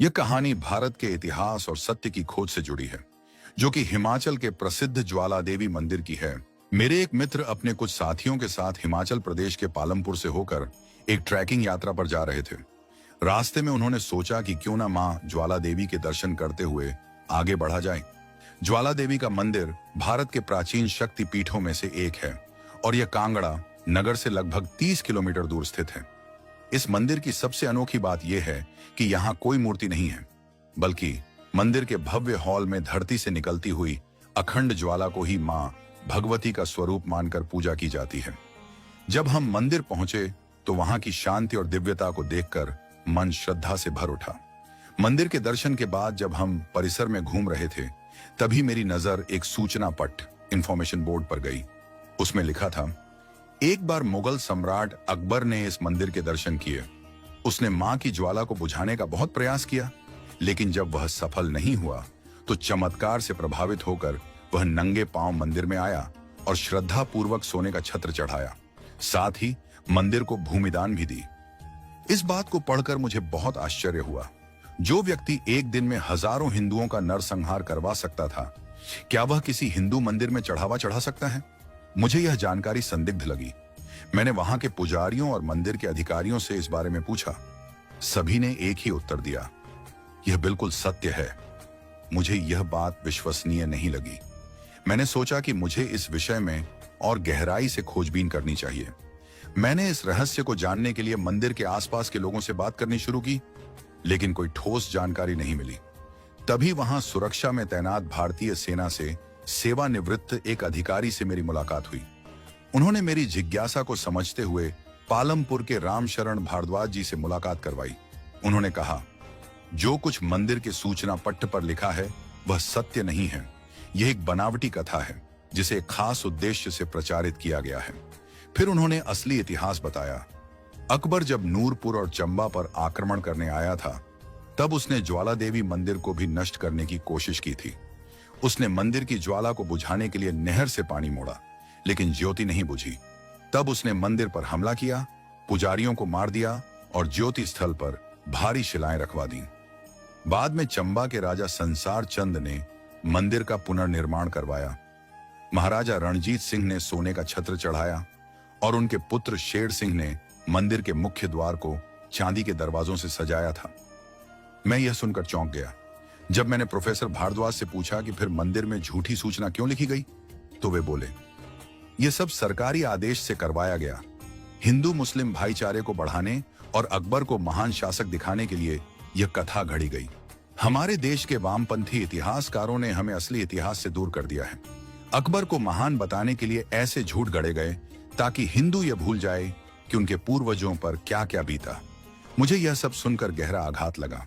यह कहानी भारत के इतिहास और सत्य की खोज से जुड़ी है, जो कि हिमाचल के प्रसिद्ध ज्वाला देवी मंदिर की है। मेरे एक मित्र अपने कुछ साथियों के साथ हिमाचल प्रदेश के पालमपुर से होकर एक ट्रैकिंग यात्रा पर जा रहे थे। रास्ते में उन्होंने सोचा कि क्यों ना मां ज्वाला देवी के दर्शन करते हुए आगे बढ़ा जाए। ज्वाला देवी का मंदिर भारत के प्राचीन शक्ति पीठों में से एक है और यह कांगड़ा नगर से लगभग 30 किलोमीटर दूर स्थित है। इस मंदिर की सबसे अनोखी बात यह है कि यहाँ कोई मूर्ति नहीं है, बल्कि मंदिर के भव्य हॉल में धरती से निकलती हुई अखंड ज्वाला को ही मां भगवती का स्वरूप मानकर पूजा की जाती है। जब हम मंदिर पहुंचे तो वहां की शांति और दिव्यता को देखकर मन श्रद्धा से भर उठा। मंदिर के दर्शन के बाद जब हम परिसर में घूम रहे थे, तभी मेरी नजर एक सूचना पट इंफॉर्मेशन बोर्ड पर गई। उसमें लिखा था, एक बार मुगल सम्राट अकबर ने इस मंदिर के दर्शन किए। उसने मां की ज्वाला को बुझाने का बहुत प्रयास किया, लेकिन जब वह सफल नहीं हुआ तो चमत्कार से प्रभावित होकर वह नंगे पांव मंदिर में आया और श्रद्धा पूर्वक सोने का छत्र चढ़ाया। साथ ही मंदिर को भूमिदान भी दी। इस बात को पढ़कर मुझे बहुत आश्चर्य हुआ। जो व्यक्ति एक दिन में हजारों हिंदुओं का नरसंहार करवा सकता था, क्या वह किसी हिंदू मंदिर में चढ़ावा चढ़ा सकता है? मुझे यह जानकारी संदिग्ध लगी। मैंने वहां के पुजारियों और मंदिर के अधिकारियों से इस बारे में पूछा। सभी ने एक ही उत्तर दिया, यह बिल्कुल सत्य है। मुझे यह बात विश्वसनीय नहीं लगी। मैंने सोचा कि मुझे इस विषय में और गहराई से खोजबीन करनी चाहिए। मैंने इस रहस्य को जानने के लिए मंदिर के आसपास के लोगों से बात करनी शुरू की, लेकिन कोई ठोस जानकारी नहीं मिली। तभी वहां सुरक्षा में तैनात भारतीय सेना से सेवानिवृत्त एक अधिकारी से मेरी मुलाकात हुई। उन्होंने मेरी जिज्ञासा को समझते हुए पालमपुर के रामशरण भारद्वाज जी से मुलाकात करवाई। उन्होंने कहा, जो कुछ मंदिर के सूचना पट्ट पर लिखा है वह सत्य नहीं है। यह एक बनावटी कथा है जिसे एक खास उद्देश्य से प्रचारित किया गया है। फिर उन्होंने असली इतिहास बताया। अकबर जब नूरपुर और चंबा पर आक्रमण करने आया था, तब उसने ज्वाला देवी मंदिर को भी नष्ट करने की कोशिश की थी। उसने मंदिर की ज्वाला को बुझाने के लिए नहर से पानी मोड़ा, लेकिन ज्योति नहीं बुझी। तब उसने मंदिर पर हमला किया, पुजारियों को मार दिया और ज्योति स्थल पर भारी शिलाएं रखवा दी। बाद में चंबा के राजा संसार चंद ने मंदिर का पुनर्निर्माण करवाया। महाराजा रणजीत सिंह ने सोने का छत्र चढ़ाया और उनके पुत्र शेर सिंह ने मंदिर के मुख्य द्वार को चांदी के दरवाजों से सजाया था। मैं यह सुनकर चौंक गया। जब मैंने प्रोफेसर भारद्वाज से पूछा कि फिर मंदिर में झूठी सूचना क्यों लिखी गई, तो वे बोले, यह सब सरकारी आदेश से करवाया गया। हिंदू मुस्लिम भाईचारे को बढ़ाने और अकबर को महान शासक दिखाने के लिए यह कथा घड़ी गई। हमारे देश के वामपंथी इतिहासकारों ने हमें असली इतिहास से दूर कर दिया है। अकबर को महान बताने के लिए ऐसे झूठ गढ़े गए ताकि हिंदू यह भूल जाए कि उनके पूर्वजों पर क्या क्या बीता। मुझे यह सब सुनकर गहरा आघात लगा।